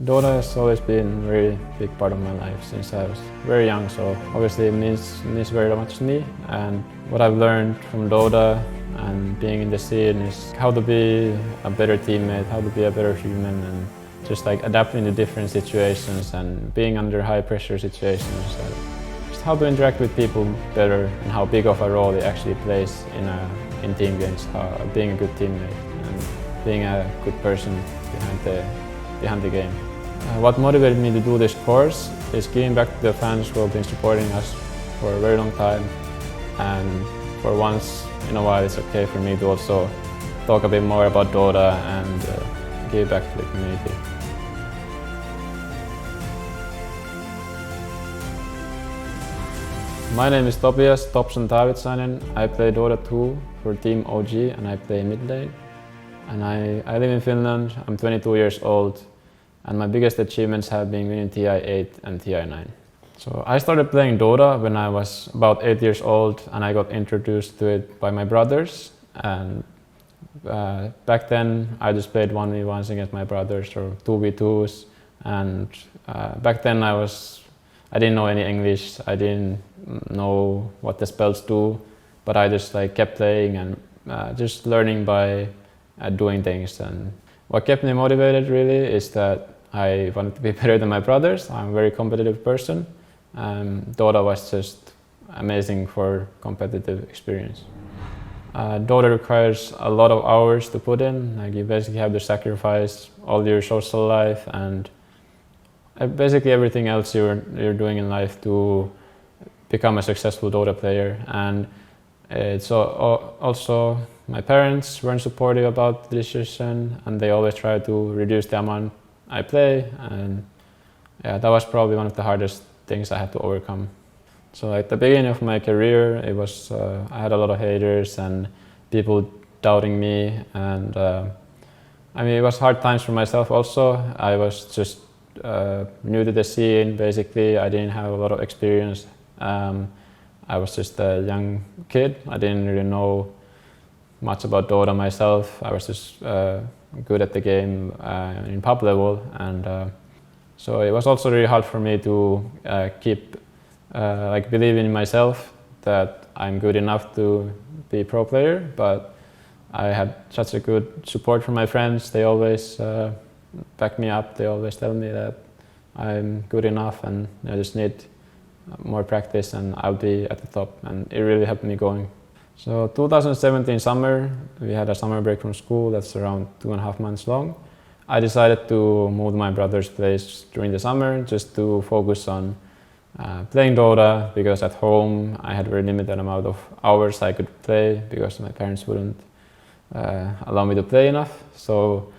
Dota has always been a very big part of my life since I was very young, so obviously it means very much to me. And what I've learned from Dota and being in the scene is how to be a better teammate, how to be a better human, and just like adapting to different situations and being under high pressure situations. Just how to interact with people better and how big of a role it actually plays in team games, being a good teammate and being a good person behind the game. What motivated me to do this course is giving back to the fans who have been supporting us for a very long time, and for once in a while it's okay for me to also talk a bit more about Dota and give back to the community. My name is Topson. I play Dota 2 for Team OG and I play mid lane. And I live in Finland, I'm 22 years old, and my biggest achievements have been winning TI 8 and TI 9. So I started playing Dota when I was about 8 years old, and I got introduced to it by my brothers. And back then I just played 1v1s against my brothers or 2v2s. And back then I didn't know any English, I didn't know what the spells do, but I just kept playing and just learning by doing things. And what kept me motivated really is that I wanted to be better than my brothers. I'm a very competitive person. Dota was just amazing for competitive experience. Dota requires a lot of hours to put in. You basically have to sacrifice all your social life and basically everything else you're doing in life to become a successful Dota player. And it's also my parents weren't supportive about the decision, and they always try to reduce the amount I play, and yeah, that was probably one of the hardest things I had to overcome. So at the beginning of my career, I had a lot of haters and people doubting me, and it was hard times for myself also. I was just new to the scene, basically. I didn't have a lot of experience. I was just a young kid. I didn't really know much about Dota myself. I was just good at the game in pub level, and so it was also really hard for me to keep believing in myself that I'm good enough to be a pro player. But I had such a good support from my friends. They always back me up. They always tell me that I'm good enough and I just need more practice and I'll be at the top, and it really helped me going. So 2017 summer, we had a summer break from school that's around 2.5 months long. I decided to move to my brother's place during the summer just to focus on playing Dota, because at home I had a very limited amount of hours I could play because my parents wouldn't allow me to play enough. So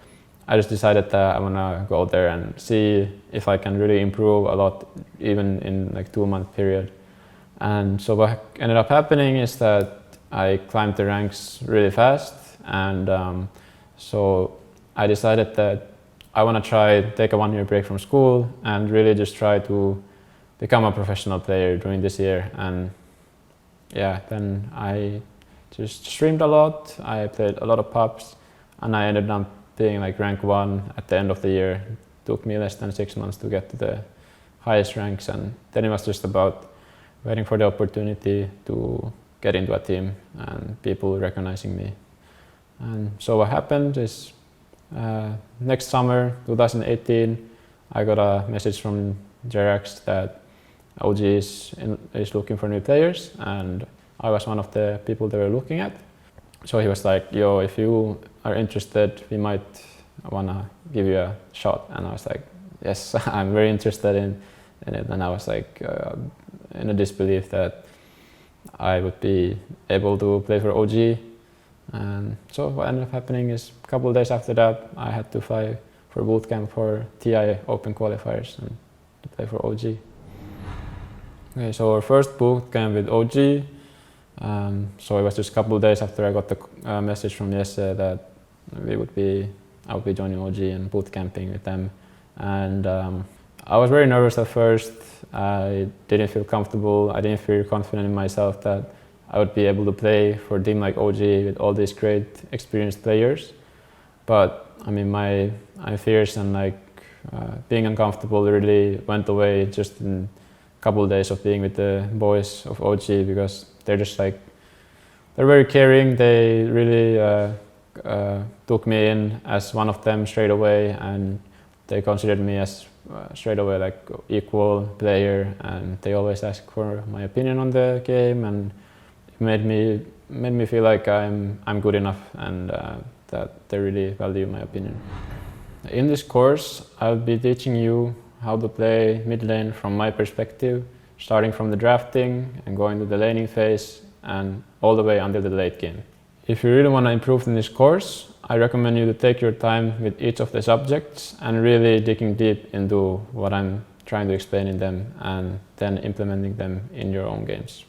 I just decided that I want to go there and see if I can really improve a lot, even in 2-month period. And so what ended up happening is that I climbed the ranks really fast, and so I decided that I want to take a 1-year break from school and really just try to become a professional player during this year. And yeah, then I just streamed a lot, I played a lot of pubs, and I ended up being rank 1 at the end of the year. It took me less than 6 months to get to the highest ranks, and then it was just about waiting for the opportunity to get into a team and people recognizing me. And so what happened is next summer, 2018, I got a message from Jerax that OG is looking for new players, and I was one of the people they were looking at. So he was like, yo, if you are interested, we might want to give you a shot. And I was like, yes, I'm very interested in it. And I was in a disbelief that I would be able to play for OG. And so what ended up happening is a couple of days after that, I had to fly for bootcamp for TI Open qualifiers and to play for OG. Okay, so our first bootcamp with OG, so it was just a couple of days after I got the message from Jesse that I would be joining OG and boot camping with them. And I was very nervous at first. I didn't feel comfortable. I didn't feel confident in myself that I would be able to play for a team like OG with all these great experienced players. But my fears and being uncomfortable really went away just in a couple of days of being with the boys of OG, because they're just like, they're very caring. They really took me in as one of them straight away, and they considered me as straight away like equal player, and they always ask for my opinion on the game, and it made me feel like I'm good enough, and that they really value my opinion. In this course, I'll be teaching you how to play mid lane from my perspective, starting from the drafting and going to the laning phase and all the way until the late game. If you really want to improve in this course, I recommend you to take your time with each of the subjects and really digging deep into what I'm trying to explain in them, and then implementing them in your own games.